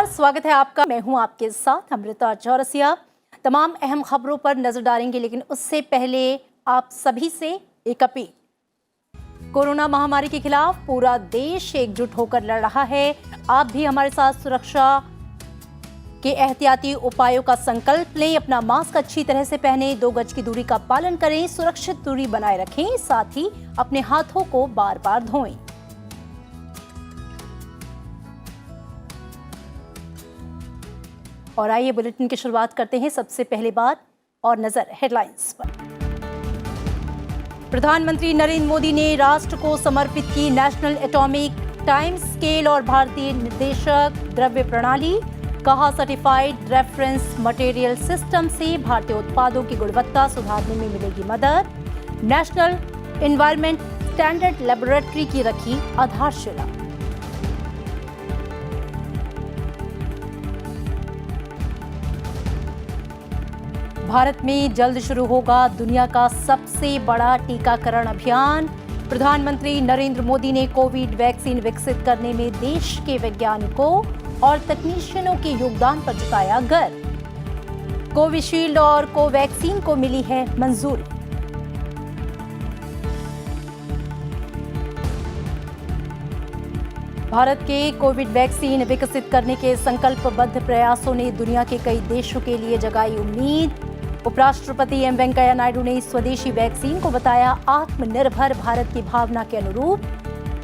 नमस्कार, स्वागत है आपका। मैं हूं आपके साथ अमृता चौरसिया। तमाम अहम खबरों पर नजर डालेंगे, लेकिन उससे पहले आप सभी से एक अपील। कोरोना महामारी के खिलाफ पूरा देश एकजुट होकर लड़ रहा है। आप भी हमारे साथ सुरक्षा के एहतियाती उपायों का संकल्प लें। अपना मास्क अच्छी तरह से पहने, 2 गज की दूरी का पालन करें, सुरक्षित दूरी बनाए रखें, साथ ही अपने हाथों को बार बार धोएं। और आइए बुलेटिन की शुरुआत करते हैं। सबसे पहले बात और नजर हेडलाइंस पर। प्रधानमंत्री नरेंद्र मोदी ने राष्ट्र को समर्पित की नेशनल एटॉमिक टाइम स्केल और भारतीय निर्देशक द्रव्य प्रणाली। कहा, सर्टिफाइड रेफरेंस मटेरियल सिस्टम से भारतीय उत्पादों की गुणवत्ता सुधारने में मिलेगी मदद। नेशनल एनवायरमेंट स्टैंडर्ड लेबोरेटरी की रखी आधारशिला। भारत में जल्द शुरू होगा दुनिया का सबसे बड़ा टीकाकरण अभियान। प्रधानमंत्री नरेंद्र मोदी ने कोविड वैक्सीन विकसित करने में देश के वैज्ञानिकों और तकनीशियनों के योगदान पर जताया गर्व। कोविशील्ड और कोवैक्सीन को मिली है मंजूरी। भारत के कोविड वैक्सीन विकसित करने के संकल्पबद्ध प्रयासों ने दुनिया के कई देशों के लिए जगाई उम्मीद। उपराष्ट्रपति एम वेंकैया नायडू ने स्वदेशी वैक्सीन को बताया आत्मनिर्भर भारत की भावना के अनुरूप।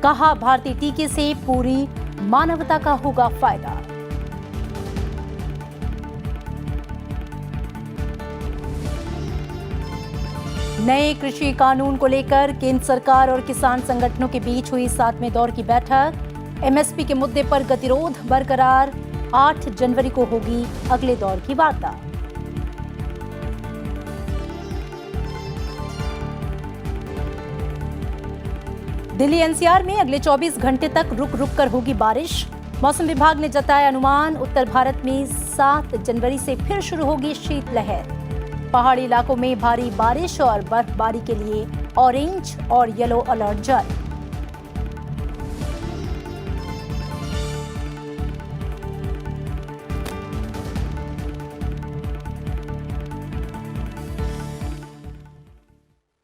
कहा, भारतीय टीके से पूरी मानवता का होगा फायदा। नए कृषि कानून को लेकर केंद्र सरकार और किसान संगठनों के बीच हुई 7वें दौर की बैठक। एमएसपी के मुद्दे पर गतिरोध बरकरार। 8 जनवरी को होगी अगले दौर की वार्ता। दिल्ली एनसीआर में अगले 24 घंटे तक रुक रुक कर होगी बारिश। मौसम विभाग ने जताया अनुमान, उत्तर भारत में 7 जनवरी से फिर शुरू होगी शीतलहर। पहाड़ी इलाकों में भारी बारिश और बर्फबारी के लिए ऑरेंज और येलो अलर्ट जारी।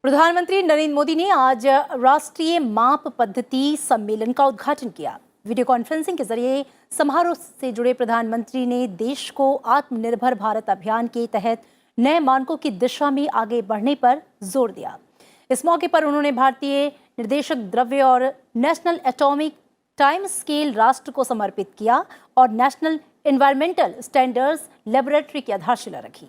प्रधानमंत्री नरेंद्र मोदी ने आज राष्ट्रीय माप पद्धति सम्मेलन का उद्घाटन किया। वीडियो कॉन्फ्रेंसिंग के जरिए समारोह से जुड़े प्रधानमंत्री ने देश को आत्मनिर्भर भारत अभियान के तहत नए मानकों की दिशा में आगे बढ़ने पर जोर दिया। इस मौके पर उन्होंने भारतीय निर्देशक द्रव्य और नेशनल एटॉमिक टाइम स्केल राष्ट्र को समर्पित किया और नेशनल एनवायरमेंटल स्टैंडर्ड्स लेबोरेटरी की आधारशिला रखी।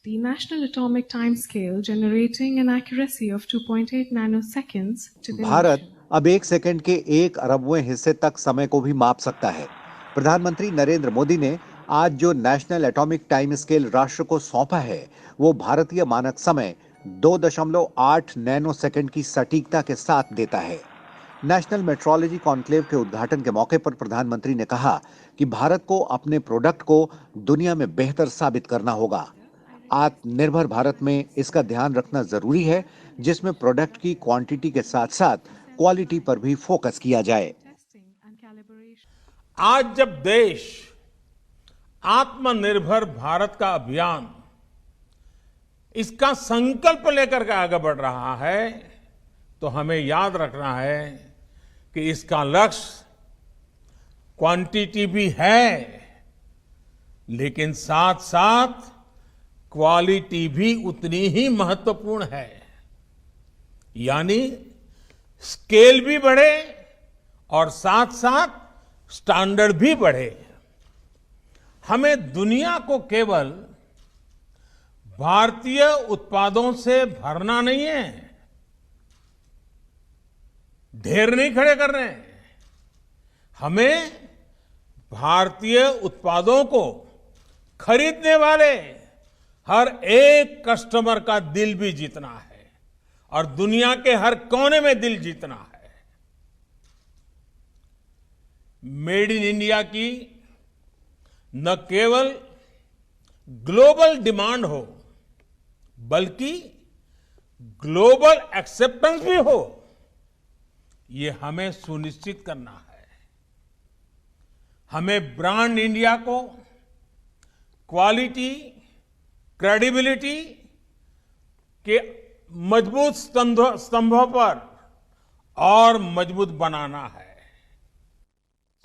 The National Atomic Time Scale generating an accuracy of 2.8 nanoseconds to the Bharat अब 1 सेकंड के 1 अरबवें हिस्से तक समय को भी माप सकता है। प्रधानमंत्री नरेंद्र मोदी ने आज जो नेशनल एटॉमिक टाइम स्केल राष्ट्र को सौंपा है, वो भारतीय मानक समय 2.8 नैनो सेकंड की सटीकता के साथ देता है। नेशनल मेट्रोलॉजी कॉन्क्लेव के उद्घाटन के मौके पर प्रधानमंत्री ने कहा कि भारत को अपने प्रोडक्ट को दुनिया में बेहतर साबित करना होगा। आत्मनिर्भर भारत में इसका ध्यान रखना जरूरी है, जिसमें प्रोडक्ट की क्वांटिटी के साथ साथ क्वालिटी पर भी फोकस किया जाए। आज जब देश आत्मनिर्भर भारत का अभियान, इसका संकल्प लेकर के आगे बढ़ रहा है, तो हमें याद रखना है कि इसका लक्ष्य क्वांटिटी भी है, लेकिन साथ साथ क्वालिटी भी उतनी ही महत्वपूर्ण है। यानी स्केल भी बढ़े और साथ साथ स्टैंडर्ड भी बढ़े। हमें दुनिया को केवल भारतीय उत्पादों से भरना नहीं है, ढेर नहीं खड़े कर रहे हैं। हमें भारतीय उत्पादों को खरीदने वाले हर एक कस्टमर का दिल भी जीतना है और दुनिया के हर कोने में दिल जीतना है। मेड इन इंडिया की न केवल ग्लोबल डिमांड हो, बल्कि ग्लोबल एक्सेप्टेंस भी हो, ये हमें सुनिश्चित करना है। हमें ब्रांड इंडिया को क्वालिटी, क्रेडिबिलिटी के मजबूत स्तंभों पर और मजबूत बनाना है।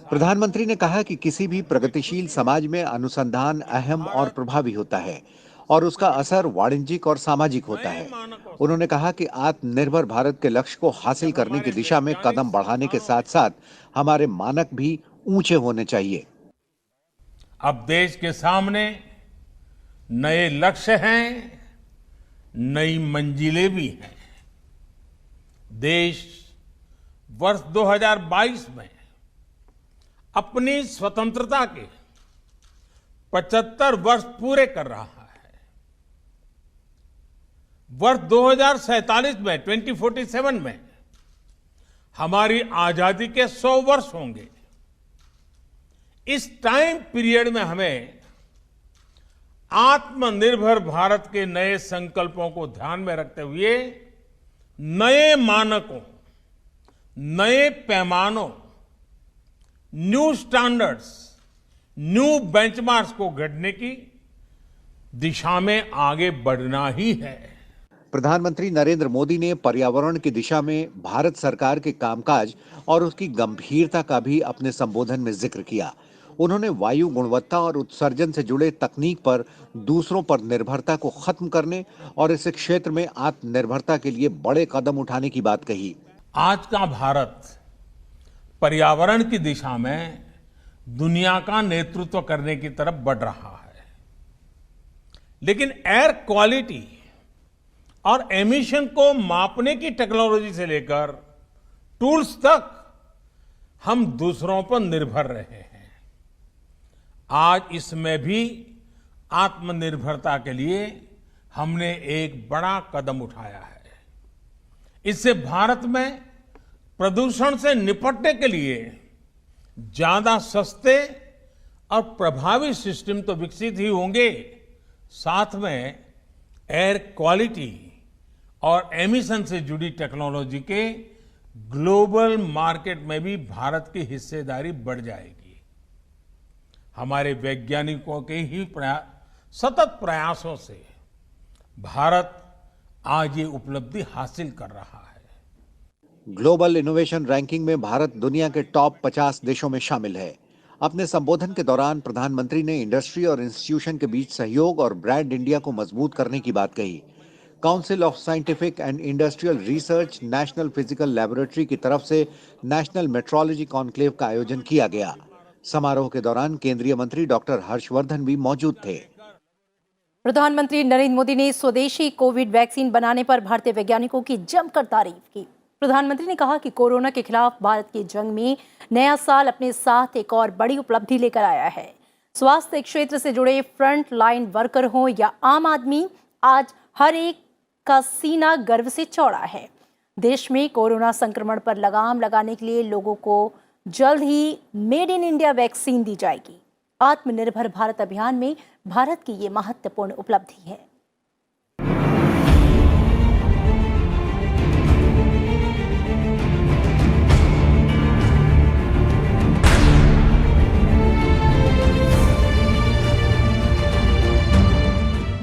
प्रधानमंत्री ने कहा कि किसी भी प्रगतिशील समाज में अनुसंधान अहम और प्रभावी होता है और उसका असर वाणिज्यिक और सामाजिक होता है। उन्होंने कहा कि आत्मनिर्भर भारत के लक्ष्य को हासिल करने की दिशा में कदम बढ़ाने के साथ-साथ हमारे मानक भी ऊंचे होने चाहिए। अब देश के सामने नए लक्ष्य हैं, नई मंजिलें भी हैं। देश वर्ष 2022 में अपनी स्वतंत्रता के 75 वर्ष पूरे कर रहा है। वर्ष 2047 में 2047 में हमारी आजादी के 100 वर्ष होंगे। इस टाइम पीरियड में हमें आत्मनिर्भर भारत के नए संकल्पों को ध्यान में रखते हुए नए मानकों, नए पैमानों, न्यू स्टैंडर्ड्स, न्यू बेंचमार्क्स को गढ़ने की दिशा में आगे बढ़ना ही है। प्रधानमंत्री नरेंद्र मोदी ने पर्यावरण की दिशा में भारत सरकार के कामकाज और उसकी गंभीरता का भी अपने संबोधन में जिक्र किया। उन्होंने वायु गुणवत्ता और उत्सर्जन से जुड़े तकनीक पर दूसरों पर निर्भरता को खत्म करने और इस क्षेत्र में आत्मनिर्भरता के लिए बड़े कदम उठाने की बात कही। आज का भारत पर्यावरण की दिशा में दुनिया का नेतृत्व करने की तरफ बढ़ रहा है, लेकिन एयर क्वालिटी और एमिशन को मापने की टेक्नोलॉजी से लेकर टूल्स तक हम दूसरों पर निर्भर रहे हैं। आज इसमें भी आत्मनिर्भरता के लिए हमने एक बड़ा कदम उठाया है। इससे भारत में प्रदूषण से निपटने के लिए ज्यादा सस्ते और प्रभावी सिस्टम तो विकसित ही होंगे, साथ में एयर क्वालिटी और एमिशन से जुड़ी टेक्नोलॉजी के ग्लोबल मार्केट में भी भारत की हिस्सेदारी बढ़ जाएगी। हमारे वैज्ञानिकों के ही सतत प्रयासों से भारत आज ये उपलब्धि हासिल कर रहा है। ग्लोबल इनोवेशन रैंकिंग में भारत दुनिया के टॉप 50 देशों में शामिल है। अपने संबोधन के दौरान प्रधानमंत्री ने इंडस्ट्री और इंस्टीट्यूशन के बीच सहयोग और ब्रांड इंडिया को मजबूत करने की बात कही। Council of scientific and industrial research national physical laboratory की तरफ से नेशनल मेट्रोलॉजी कॉन्क्लेव का आयोजन किया गया। समारोह के दौरान केंद्रीय मंत्री डॉक्टर हर्षवर्धन भी मौजूद थे। प्रधानमंत्री नरेंद्र मोदी ने स्वदेशी कोविड वैक्सीन बनाने पर भारतीय वैज्ञानिकों की जमकर तारीफ की। प्रधानमंत्री ने कहा कि कोरोना के खिलाफ भारत की जंग में नया साल अपने साथ एक और बड़ी उपलब्धि लेकर आया है। स्वास्थ्य क्षेत्र से जुड़े फ्रंट लाइन वर्कर हो या आम आदमी, आज हर एक का सीना गर्व से चौड़ा है। देश में कोरोना संक्रमण पर लगाम लगाने के लिए लोगों को जल्द ही मेड इन इंडिया वैक्सीन दी जाएगी। आत्मनिर्भर भारत अभियान में भारत की ये महत्वपूर्ण उपलब्धि है।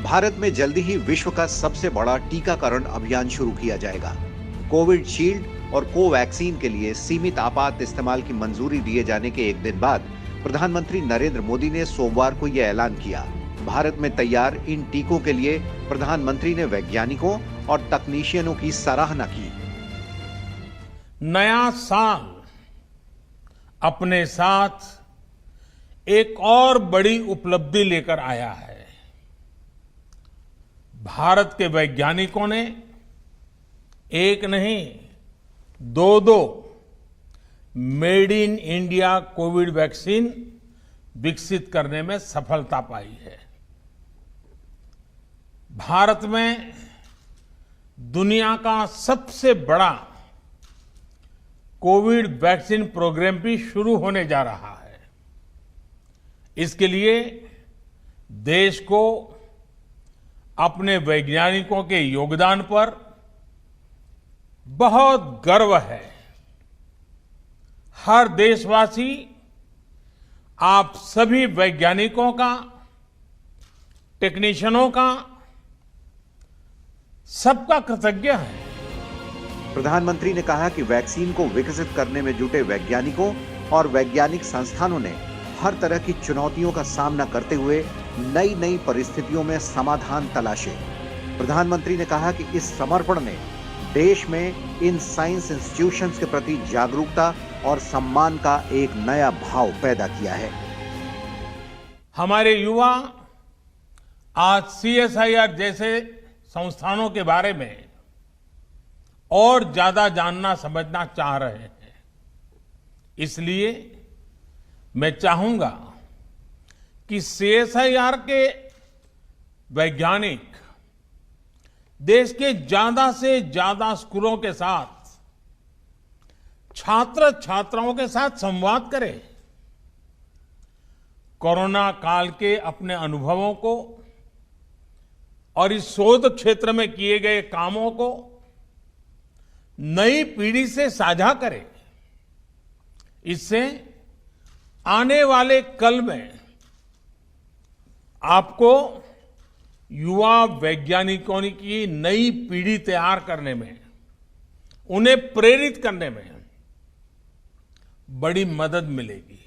भारत में जल्दी ही विश्व का सबसे बड़ा टीकाकरण अभियान शुरू किया जाएगा। कोविड शील्ड और कोवैक्सीन के लिए सीमित आपात इस्तेमाल की मंजूरी दिए जाने के एक दिन बाद प्रधानमंत्री नरेंद्र मोदी ने सोमवार को यह ऐलान किया। भारत में तैयार इन टीकों के लिए प्रधानमंत्री ने वैज्ञानिकों और तकनीशियनों की सराहना की। नया साल अपने साथ एक और बड़ी उपलब्धि लेकर आया है। भारत के वैज्ञानिकों ने एक नहीं, दो made in India Covid vaccine विकसित करने में सफलता पाई है। भारत में दुनिया का सबसे बड़ा कोविड वैक्सीन प्रोग्राम भी शुरू होने जा रहा है। इसके लिए देश को अपने वैज्ञानिकों के योगदान पर बहुत गर्व है। हर देशवासी आप सभी वैज्ञानिकों का, टेक्नीशियनों का, सबका कृतज्ञ है। प्रधानमंत्री ने कहा कि वैक्सीन को विकसित करने में जुटे वैज्ञानिकों और वैज्ञानिक संस्थानों ने हर तरह की चुनौतियों का सामना करते हुए नई नई परिस्थितियों में समाधान तलाशे। प्रधानमंत्री ने कहा कि इस समर्पण ने देश में इन साइंस इंस्टीट्यूशंस के प्रति जागरूकता और सम्मान का एक नया भाव पैदा किया है। हमारे युवा आज CSIR जैसे संस्थानों के बारे में और ज्यादा जानना समझना चाह रहे हैं। इसलिए मैं चाहूंगा कि CSIR के वैज्ञानिक देश के ज्यादा से ज्यादा स्कूलों के साथ, छात्र छात्राओं के साथ संवाद करें। कोरोना काल के अपने अनुभवों को और इस शोध क्षेत्र में किए गए कामों को नई पीढ़ी से साझा करें। इससे आने वाले कल में आपको युवा वैज्ञानिकों की नई पीढ़ी तैयार करने में, उन्हें प्रेरित करने में बड़ी मदद मिलेगी।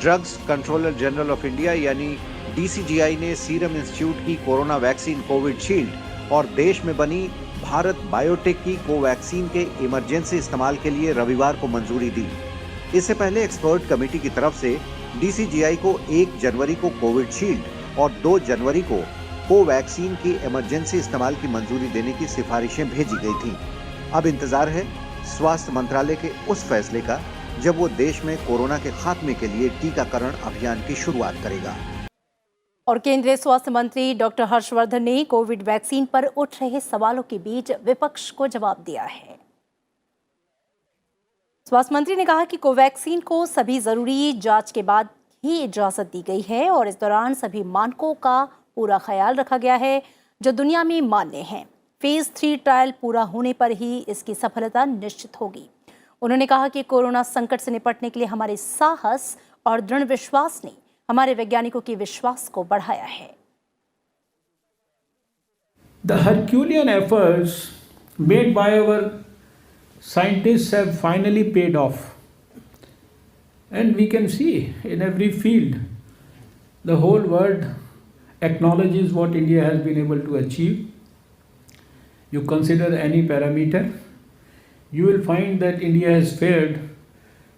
Drugs controller general of India यानी DCGI ने सीरम इंस्टीट्यूट की कोरोना वैक्सीन कोविशील्ड और देश में बनी भारत बायोटेक की कोवैक्सीन के इमरजेंसी इस्तेमाल के लिए रविवार को मंजूरी दी। इससे पहले एक्सपर्ट कमेटी की तरफ से DCGI को 1 जनवरी को कोविशील्ड और 2 जनवरी को कोवैक्सीन की इमरजेंसी इस्तेमाल की मंजूरी देने की सिफारिशें भेजी गई थीं। अब इंतजार है स्वास्थ्य मंत्रालय के उस फैसले का जब वो देश में कोरोना के खात्मे के लिए टीकाकरण अभियान की शुरुआत करेगा। और केंद्रीय स्वास्थ्य मंत्री डॉक्टर हर्षवर्धन ने कोविड वैक्सीन पर उठ रहे सवालों के बीच विपक्ष को जवाब दिया है। स्वास्थ्य मंत्री ने कहा कि कोवैक्सीन को सभी जरूरी जांच के बाद ही इजाजत दी गई है और इस दौरान सभी मानकों का पूरा ख्याल रखा गया है जो दुनिया में मान्य हैं। फेज 3 ट्रायल पूरा होने पर ही इसकी सफलता निश्चित होगी। उन्होंने कहा कि कोरोना संकट से निपटने के लिए हमारे साहस और दृढ़ विश्वास ने हमारे वैज्ञानिकों के विश्वास को बढ़ाया है। The Herculean efforts made by our scientists have finally paid off. And we can see in every field, the whole world acknowledges what India has been able to achieve. You consider any parameter, you will find that India has fared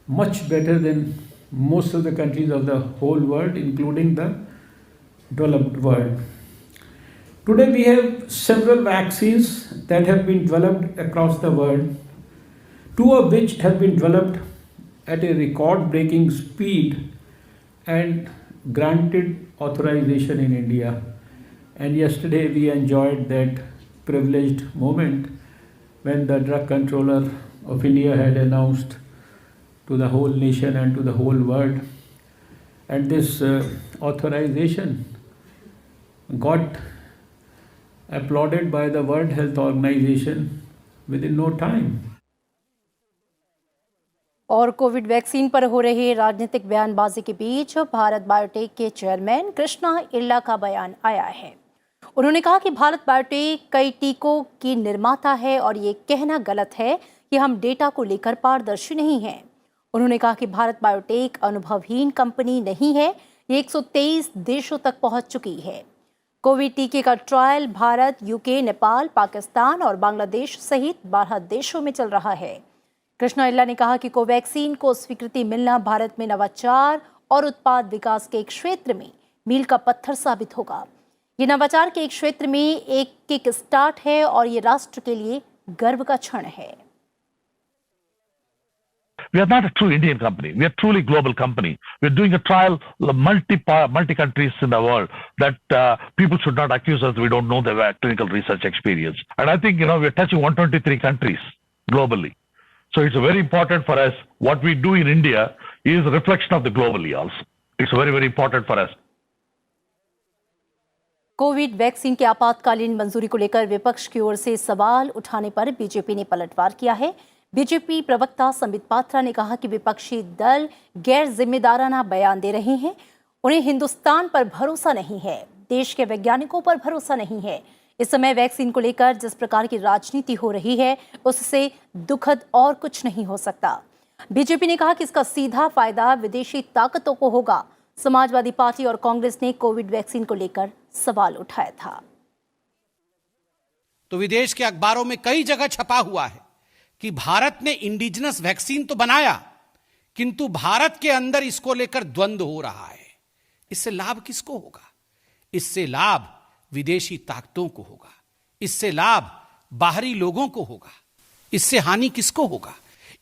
much better than most of the countries of the whole world, including the developed world. Today we have several vaccines that have been developed across the world, 2 of which have been developed at a record-breaking speed and granted authorization in India. And yesterday we enjoyed that privileged moment when the Drug Controller of India had announced to the whole nation and to the whole world, and this authorization got applauded by the World Health Organization within no time. और Covid vaccine पर हो रहे राजनीतिक बयानबाजी के बीच Bharat biotech के chairman Krishna इल्ला का बयान आया है। उन्होंने कहा कि भारत बायोटेक कई टीकों की निर्माता है और ये कहना गलत है कि हम डेटा को लेकर पारदर्शी नहीं हैं। उन्होंने कहा कि भारत बायोटेक अनुभवहीन कंपनी नहीं है, ये 123 देशों तक पहुंच चुकी है। कोविड टीके का ट्रायल भारत, यूके, नेपाल, पाकिस्तान और बांग्लादेश सहित 12 देशों में चल रहा है। कृष्णा इल्ला ने कहा कि कोवैक्सीन को स्वीकृति मिलना भारत में नवाचार और उत्पाद विकास के एक क्षेत्र में मील का पत्थर साबित होगा। ये नवाचार के एक क्षेत्र में एक किक स्टार्ट है और ये राष्ट्र के लिए गर्व का क्षण है। We are not a true Indian company. We are a truly global company. We are doing a trial multi countries in the world that people should not accuse us. We don't know the clinical research experience. And I think, we are touching 123 countries globally. So it's very important for us. What we do in India is a reflection of the globally also. It's very, very important for us. Covid vaccine के आपातकालीन मंजूरी को लेकर विपक्ष की ओर से सवाल उठाने पर बीजेपी ने पलटवार किया है। बीजेपी प्रवक्ता संबित पात्रा ने कहा कि विपक्षी दल गैर जिम्मेदाराना बयान दे रहे हैं। उन्हें हिंदुस्तान पर भरोसा नहीं है, देश के वैज्ञानिकों पर भरोसा नहीं है। इस समय वैक्सीन को लेकर जिस प्रकार की राजनीति हो रही है, उससे दुखद और कुछ नहीं हो सकता। बीजेपी ने कहा कि इसका सीधा फायदा विदेशी ताकतों को होगा। समाजवादी पार्टी और कांग्रेस ने कोविड वैक्सीन को लेकर सवाल उठाया था। तो विदेश के अखबारों में कई जगह छपा हुआ है कि भारत ने इंडिजिनस वैक्सीन तो बनाया, किंतु भारत के अंदर इसको लेकर द्वंद्व हो रहा है। इससे लाभ किसको होगा? इससे लाभ विदेशी ताकतों को होगा, इससे लाभ बाहरी लोगों को होगा। इससे हानि किसको होगा?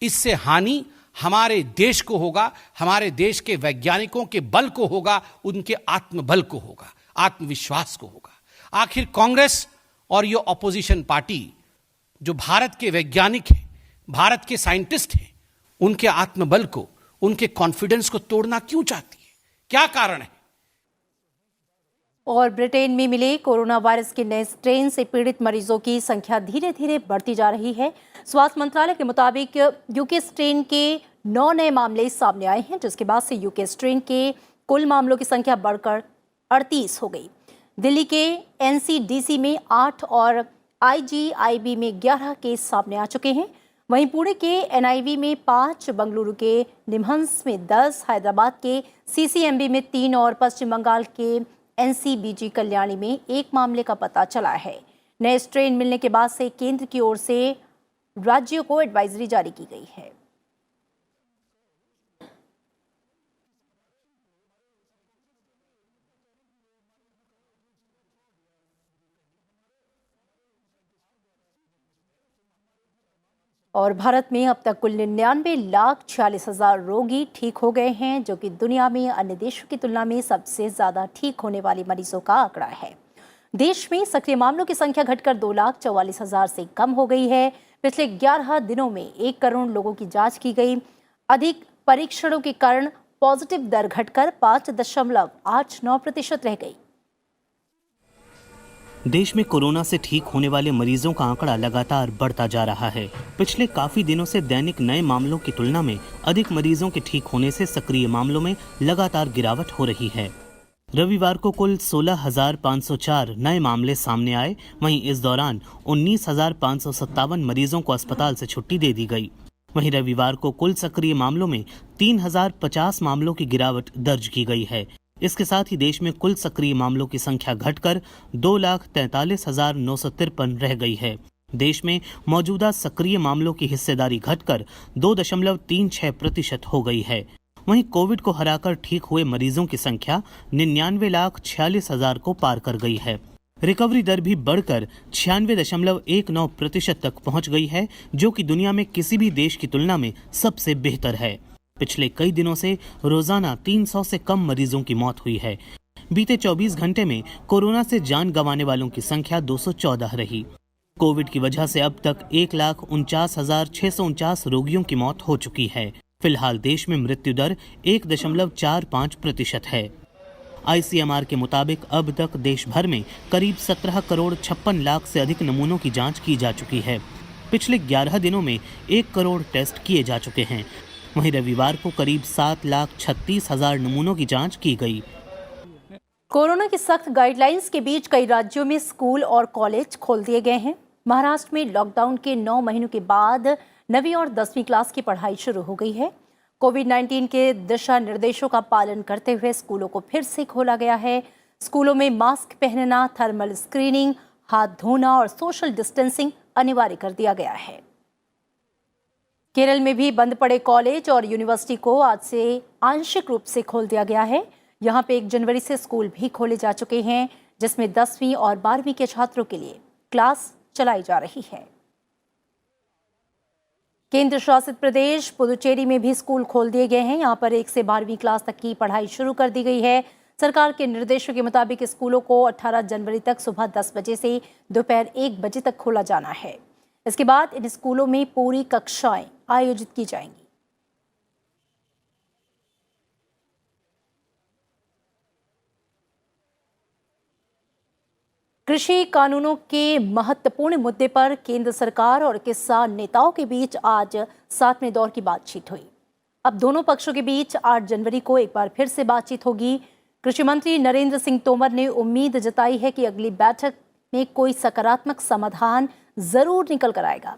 इससे हानि हमारे देश को होगा, हमारे देश के वैज्ञानिकों के बल को होगा, उनके आत्मबल को होगा, आत्मविश्वास को होगा। आखिर कांग्रेस और ये ऑपोजिशन पार्टी जो भारत के वैज्ञानिक हैं, भारत के साइंटिस्ट हैं, उनके आत्मबल को, उनके कॉन्फिडेंस को तोड़ना क्यों चाहती है? क्या कारण है? और ब्रिटेन में मिले कोरोना वायरस के नए स्ट्रेन से पीड़ित मरीजों की संख्या धीरे धीरे बढ़ती जा रही है। स्वास्थ्य मंत्रालय के मुताबिक यूके स्ट्रेन के 9 नए मामले सामने आए हैं, जिसके बाद से यूके स्ट्रेन के कुल मामलों की संख्या बढ़कर 38 हो गई। दिल्ली के एनसीडीसी में 8 और आईजीआईबी में 11 केस सामने आ चुके हैं। वहीं पुणे के एनआईवी में 5, बेंगलुरु के निमहंस में 10, हैदराबाद के सीसीएमबी में 3 और पश्चिम बंगाल के एनसीबीजी कल्याणी में 1 मामले का पता चला है। नए स्ट्रेन मिलने के बाद से केंद्र की ओर से राज्यों को एडवाइजरी जारी की गई है। और भारत में अब तक कुल 99,46,000 रोगी ठीक हो गए हैं, जो कि दुनिया में अन्य देशों की तुलना में सबसे ज्यादा ठीक होने वाले मरीजों का आंकड़ा है। देश में सक्रिय मामलों की संख्या घटकर 2,44,000 से कम हो गई है। पिछले 11 दिनों में 1 करोड़ लोगों की जांच की गई। अधिक परीक्षणों के कारण पॉजिटिव दर घटकर 5.89% रह गई। देश में कोरोना से ठीक होने वाले मरीजों का आंकड़ा लगातार बढ़ता जा रहा है। पिछले काफी दिनों से दैनिक नए मामलों की तुलना में अधिक मरीजों के ठीक होने से सक्रिय मामलों में लगातार गिरावट हो रही है। रविवार को कुल 16,504 नए मामले सामने आए। वहीं इस दौरान 19,557 मरीजों को अस्पताल से छुट्टी दे दी गई। वहीं रविवार को कुल सक्रिय मामलों में 3,050 मामलों की गिरावट दर्ज की गई है। इसके साथ ही देश में कुल सक्रिय मामलों की संख्या घटकर 2,43,953 रह गई है। देश में मौजूदा सक्रिय मामलों की हिस्सेदारी घटकर 2.36% हो गई है। वहीं कोविड को हराकर ठीक हुए मरीजों की संख्या 99,46,000 को पार कर गई है। रिकवरी दर भी बढ़कर 96.19% तक पहुंच गई है, जो कि दुनिया में किसी भी देश की तुलना में सबसे बेहतर है। पिछले कई दिनों से रोजाना 300 से कम मरीजों की मौत हुई है। बीते 24 घंटे में कोरोना से जान गंवाने वालों की संख्या 214 रही। कोविड की वजह से अब तक 1,49,649 रोगियों की मौत हो चुकी है। फिलहाल देश में मृत्यु दर 1.45% है। आईसीएमआर के मुताबिक अब तक देश भर में करीब 17 करोड़ 56 लाख से अधिक नमूनों की जांच की जा चुकी है। पिछले 11 दिनों में 1 करोड़ टेस्ट किए जा चुके हैं। वहीं रविवार को करीब 7,36,000 नमूनों की जांच की गई। कोरोना की सख्त गाइडलाइंस के बीच कई राज्यों में स्कूल और कॉलेज खोल दिए गए हैं। महाराष्ट्र में लॉकडाउन के 9 महीनों के बाद 9वीं और 10वीं क्लास की पढ़ाई शुरू हो गई है। कोविड-19 के दिशा निर्देशों का पालन करते हुए स्कूलों को फिर से खोला गया है। स्कूलों में मास्क पहनना, थर्मल स्क्रीनिंग, हाथ धोना और सोशल डिस्टेंसिंग अनिवार्य कर दिया गया है। केरल में भी बंद पड़े कॉलेज और यूनिवर्सिटी को आज से आंशिक रूप से खोल दिया गया है। यहाँ पे 1 जनवरी से स्कूल भी खोले जा चुके हैं, जिसमें 10वीं और 12वीं के छात्रों के लिए क्लास चलाई जा रही है। केंद्र शासित प्रदेश पुदुचेरी में भी स्कूल खोल दिए गए हैं। यहाँ पर 1 से 12वीं क्लास तक की पढ़ाई शुरू कर दी गई है। सरकार के निर्देशों के मुताबिक स्कूलों को 18 जनवरी तक सुबह 10 बजे से दोपहर 1 बजे तक खोला जाना है। इसके बाद इन स्कूलों में पूरी कक्षाएं आयोजित की जाएंगी। कृषि कानूनों के महत्वपूर्ण मुद्दे पर केंद्र सरकार और किसान नेताओं के बीच आज 7वें दौर की बातचीत हुई। अब दोनों पक्षों के बीच 8 जनवरी को एक बार फिर से बातचीत होगी। कृषि मंत्री नरेंद्र सिंह तोमर ने उम्मीद जताई है कि अगली बैठक में कोई सकारात्मक समाधान जरूर निकल कर आएगा।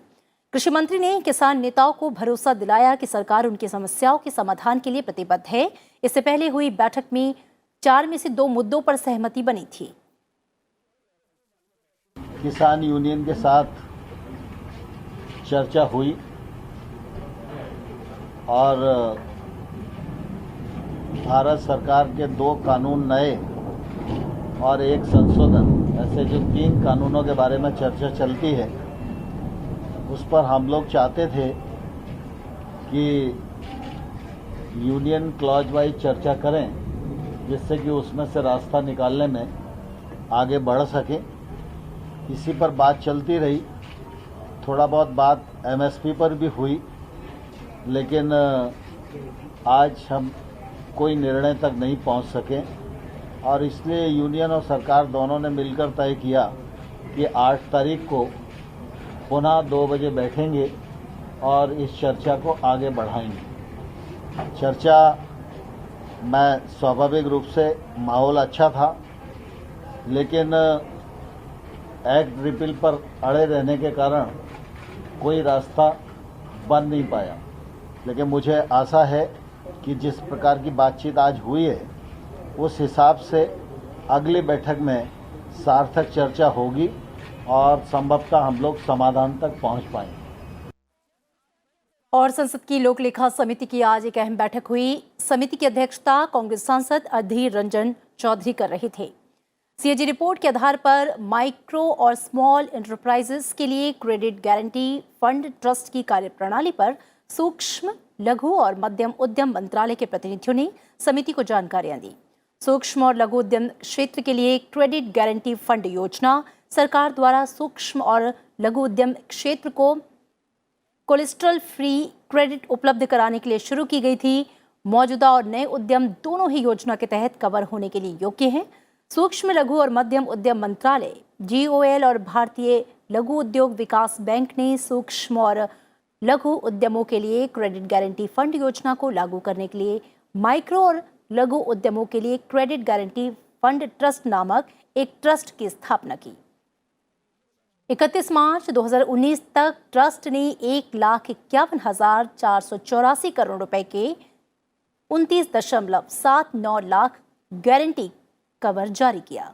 कृषि मंत्री ने किसान नेताओं को भरोसा दिलाया कि सरकार उनकी समस्याओं के समाधान के लिए प्रतिबद्ध है। इससे पहले हुई बैठक में 4 में से 2 मुद्दों पर सहमति बनी थी। किसान यूनियन के साथ चर्चा हुई और भारत सरकार के 2 कानून नए और 1 संशोधन, ऐसे जो 3 कानूनों के बारे में चर्चा चलती है, उस पर हम लोग चाहते थे कि यूनियन क्लॉज वाइज चर्चा करें, जिससे कि उसमें से रास्ता निकालने में आगे बढ़ सके। इसी पर बात चलती रही। थोड़ा बहुत बात एमएसपी पर भी हुई, लेकिन आज हम कोई निर्णय तक नहीं पहुंच सके और इसलिए यूनियन और सरकार दोनों ने मिलकर तय किया कि 8 तारीख को पुनः 2 बजे बैठेंगे और इस चर्चा को आगे बढ़ाएंगे। चर्चा में स्वाभाविक रूप से माहौल अच्छा था, लेकिन एक्ट रिपील पर अड़े रहने के कारण कोई रास्ता बन नहीं पाया। लेकिन मुझे आशा है कि जिस प्रकार की बातचीत आज हुई है, उस हिसाब से अगली बैठक में सार्थक चर्चा होगी और संभवतः हम लोग समाधान तक पहुंच पाएंगे। और संसद की लोक लेखा समिति की आज एक अहम बैठक हुई। समिति की अध्यक्षता कांग्रेस सांसद अधीर रंजन चौधरी कर रहे थे। सीएजी रिपोर्ट के आधार पर माइक्रो और स्मॉल एंटरप्राइजेस के लिए क्रेडिट गारंटी फंड ट्रस्ट की कार्यप्रणाली पर सूक्ष्म, लघु और मध्यम उद्यम मंत्रालय के प्रतिनिधियों ने समिति को जानकारियां दी। सूक्ष्म और लघु उद्यम क्षेत्र के लिए क्रेडिट गारंटी फंड योजना सरकार द्वारा सूक्ष्म और लघु उद्यम क्षेत्र को कोलेस्ट्रॉल फ्री क्रेडिट उपलब्ध कराने के लिए शुरू की गई थी। मौजूदा और नए उद्यम दोनों ही योजना के तहत कवर होने के लिए योग्य हैं। सूक्ष्म, लघु और मध्यम उद्यम मंत्रालय, GOL और भारतीय लघु उद्योग विकास बैंक ने सूक्ष्म और लघु उद्यमों के लिए क्रेडिट गारंटी फंड योजना को लागू करने के लिए माइक्रो और लघु उद्यमों के लिए क्रेडिट गारंटी फंड ट्रस्ट नामक एक ट्रस्ट की स्थापना की। 31 मार्च 2019 तक ट्रस्ट ने 1,51,484 करोड़ रुपए के 29.79 लाख गारंटी कवर जारी किया।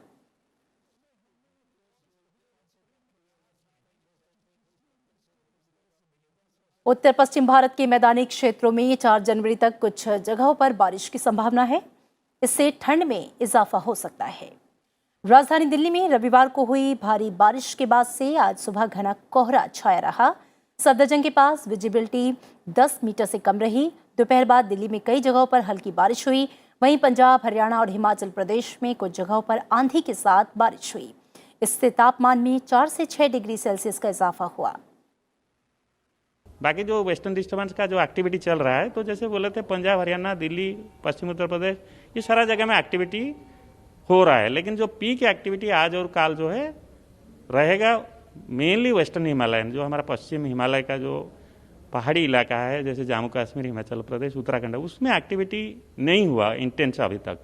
उत्तर पश्चिम भारत के मैदानी क्षेत्रों में 4 जनवरी तक कुछ जगहों पर बारिश की संभावना है। इससे ठंड में इजाफा हो सकता है। राजधानी दिल्ली में रविवार को हुई भारी बारिश के बाद से आज सुबह घना कोहरा छाया रहा। सफदरजंग के पास विजिबिलिटी 10 मीटर से कम रही। दोपहर बाद दिल्ली में कई जगहों पर हल्की बारिश हुई। वहीं पंजाब, हरियाणा और हिमाचल प्रदेश में कुछ जगहों पर आंधी के साथ बारिश हुई। इससे तापमान में 4 से 6 डिग्री सेल्सियस का इजाफा हुआ। बाकी जो वेस्टर्न डिस्टर्बेंस का जो एक्टिविटी चल रहा है, तो जैसे बोले थे पंजाब, हरियाणा, दिल्ली, पश्चिम उत्तर प्रदेश, ये सारा जगह में एक्टिविटी हो रहा है। लेकिन जो पीक एक्टिविटी आज और काल जो है रहेगा मेनली वेस्टर्न हिमालयन, जो हमारा पश्चिम हिमालय का जो पहाड़ी इलाका है, जैसे जम्मू कश्मीर, हिमाचल प्रदेश, उत्तराखंड, उसमें एक्टिविटी नहीं हुआ इंटेंस अभी तक।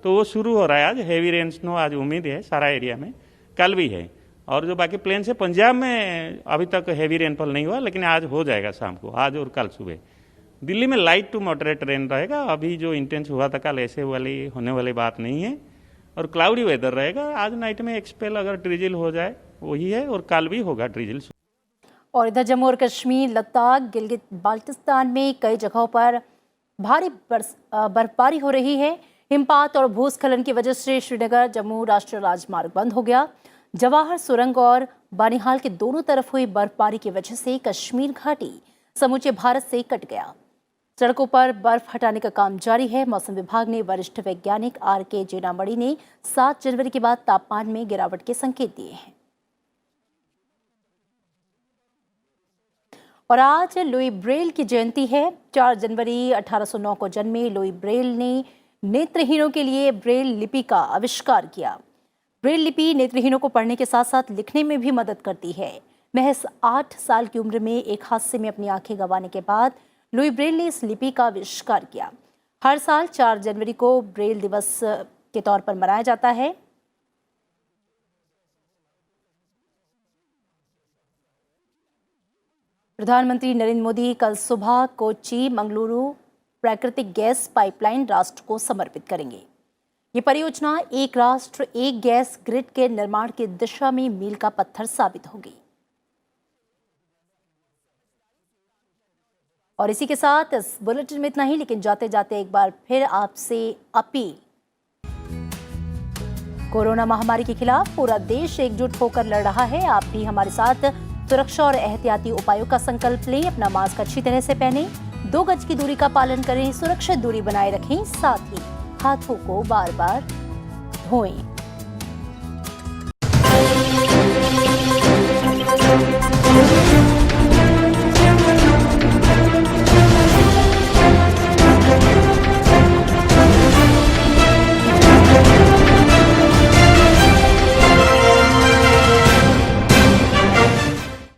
तो वो शुरू हो रहा है आज। हैवी रेन स्नो आज उम्मीद है सारा एरिया में, कल भी है। और जो बाकी प्लेन से पंजाब में अभी तक हैवी रेनफॉल नहीं हुआ, लेकिन आज हो जाएगा शाम को, आज और कल सुबह। दिल्ली में लाइट टू मॉडरेट रेन रहेगा। अभी जो इंटेंस हुआ था कल, ऐसे वाली होने वाली बात नहीं है। और क्लाउडी वेदर रहेगा। आज नाइट में एक स्पेल अगर ड्रिजिल हो जाए वही है, और कल भी होगा ड्रिजिल। और इधर जम्मू और कश्मीर, लद्दाख, गिलगित बाल्टिस्तान में कई जगहों पर भारी बर्फबारी हो रही है। हिमपात और भूस्खलन की वजह से श्रीनगर जम्मू राष्ट्रीय राजमार्ग बंद हो गया। जवाहर सुरंग और बानिहाल के दोनों तरफ हुई बर्फबारी की वजह से कश्मीर घाटी समूचे भारत से कट गया। सड़कों पर बर्फ हटाने का काम जारी है। मौसम विभाग ने वरिष्ठ वैज्ञानिक RK जेनामणि ने 7 जनवरी के बाद तापमान में गिरावट के संकेत दिए हैं। और आज लुई ब्रेल की जयंती है। 4 जनवरी 1809 को जन्मे लुई ब्रेल ने नेत्रहीनों के लिए ब्रेल लिपि का आविष्कार किया। ब्रेल लिपि नेत्रहीनों को पढ़ने के साथ साथ लिखने में भी मदद करती है। महज 8 साल की उम्र में एक हादसे में अपनी आंखें गंवाने के बाद लुई ब्रेल ने इस लिपि का आविष्कार किया। हर साल 4 जनवरी को ब्रेल दिवस के तौर पर मनाया जाता है। प्रधानमंत्री नरेंद्र मोदी कल सुबह कोच्चि मंगलुरु प्राकृतिक गैस पाइपलाइन राष्ट्र को समर्पित करेंगे। ये परियोजना एक राष्ट्र एक गैस ग्रिड के निर्माण की दिशा में मील का पत्थर साबित होगी। और इसी के साथ इस बुलेटिन में इतना ही, लेकिन जाते जाते एक बार फिर आपसे अपील। कोरोना महामारी के खिलाफ पूरा देश एकजुट होकर लड़ रहा है। आप भी हमारे साथ सुरक्षा और एहतियाती उपायों का संकल्प लें। अपना मास्क अच्छी तरह से पहनें, 2 गज की दूरी का पालन करें, सुरक्षित दूरी बनाए रखें, साथ ही हाथों को बार बार धोएं।